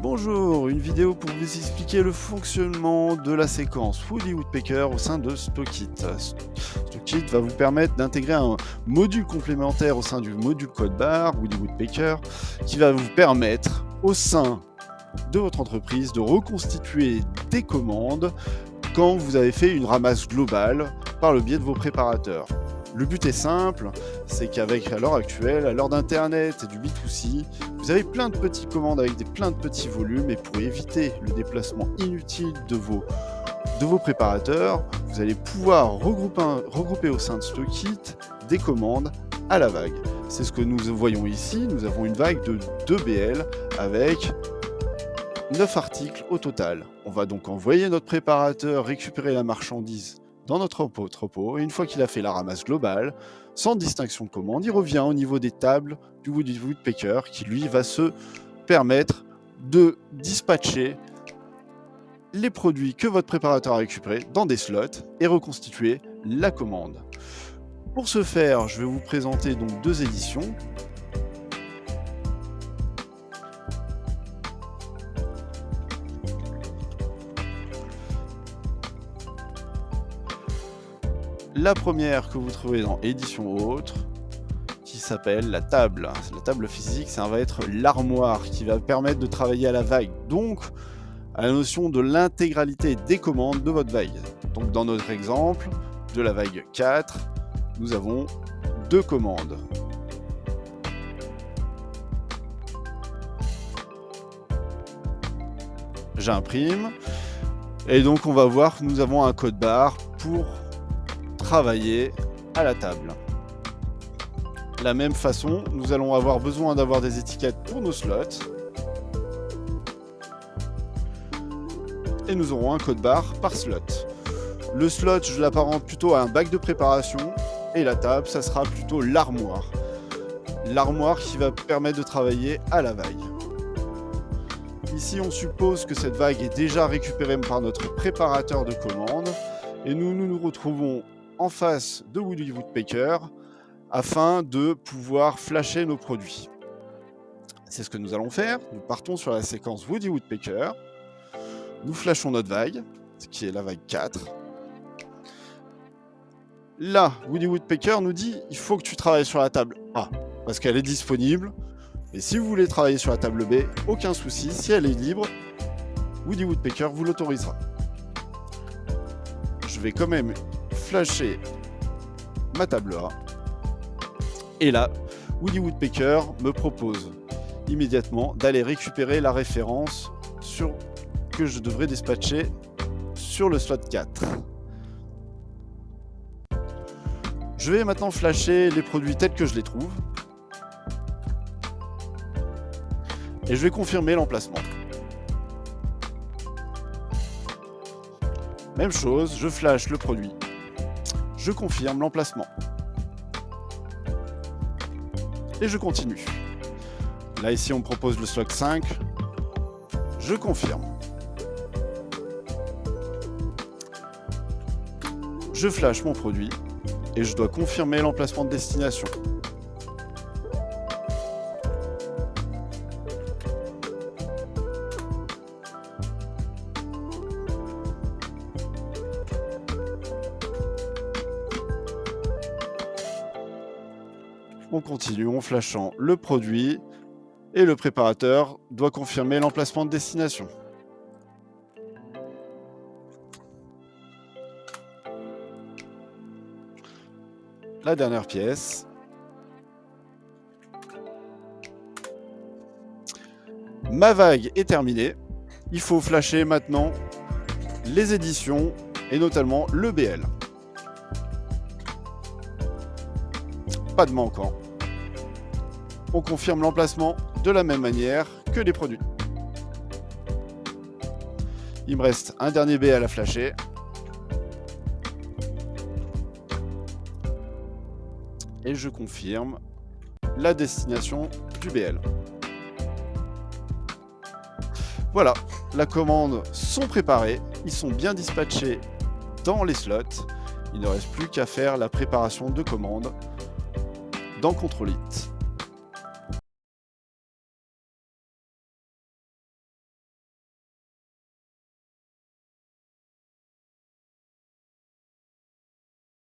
Bonjour, une vidéo pour vous expliquer le fonctionnement de la séquence Woody Woodpecker au sein de Stockit. Stockit va vous permettre d'intégrer un module complémentaire au sein du module CodeBar Woody Woodpecker qui va vous permettre au sein de votre entreprise de reconstituer des commandes quand vous avez fait une ramasse globale par le biais de vos préparateurs. Le but est simple, c'est qu'avec à l'heure actuelle, à l'heure d'Internet et du B2C, vous avez plein de petites commandes avec plein de petits volumes et pour éviter le déplacement inutile de vos préparateurs, vous allez pouvoir regrouper au sein de Stockit des commandes à la vague. C'est ce que nous voyons ici, nous avons une vague de 2 BL avec 9 articles au total. On va donc envoyer notre préparateur récupérer la marchandise dans notre entrepôt, et une fois qu'il a fait la ramasse globale, sans distinction de commande, il revient au niveau des tables du Woody Woodpecker qui lui va se permettre de dispatcher les produits que votre préparateur a récupérés dans des slots et reconstituer la commande. Pour ce faire, je vais vous présenter donc 2 éditions. La première que vous trouvez dans édition autre, qui s'appelle la table. La table physique, ça va être l'armoire qui va permettre de travailler à la vague, donc à la notion de l'intégralité des commandes de votre vague. Donc dans notre exemple de la vague 4, nous avons 2 commandes. J'imprime, et donc on va voir que nous avons un code barre pour travailler à la table. De la même façon, nous allons avoir besoin d'avoir des étiquettes pour nos slots. Et nous aurons un code barre par slot. Le slot, je l'apparente plutôt à un bac de préparation. Et la table, ça sera plutôt l'armoire. L'armoire qui va permettre de travailler à la vague. Ici, on suppose que cette vague est déjà récupérée par notre préparateur de commande. Et nous retrouvons en face de Woody Woodpecker afin de pouvoir flasher nos produits. C'est ce que nous allons faire. Nous partons sur la séquence Woody Woodpecker. Nous flashons notre vague, qui est la vague 4. Là, Woody Woodpecker nous dit il faut que tu travailles sur la table A parce qu'elle est disponible. Et si vous voulez travailler sur la table B, aucun souci, si elle est libre, Woody Woodpecker vous l'autorisera. Je vais quand même flasher ma table A. Et là, Woody Woodpecker me propose immédiatement d'aller récupérer la référence que je devrais dispatcher sur le slot 4. Je vais maintenant flasher les produits tels que je les trouve. Et je vais confirmer l'emplacement. Même chose, je flash le produit. Je confirme l'emplacement. Et je continue. Là, ici, on me propose le slot 5. Je confirme. Je flash mon produit et je dois confirmer l'emplacement de destination. On continue en flashant le produit et le préparateur doit confirmer l'emplacement de destination. La dernière pièce. Ma vague est terminée. Il faut flasher maintenant les éditions et notamment le BL. Pas de manquant. On confirme l'emplacement de la même manière que les produits. Il me reste un dernier BL à flasher. Et je confirme la destination du BL. Voilà, les commandes sont préparées, ils sont bien dispatchés dans les slots. Il ne reste plus qu'à faire la préparation de commandes dans Control It.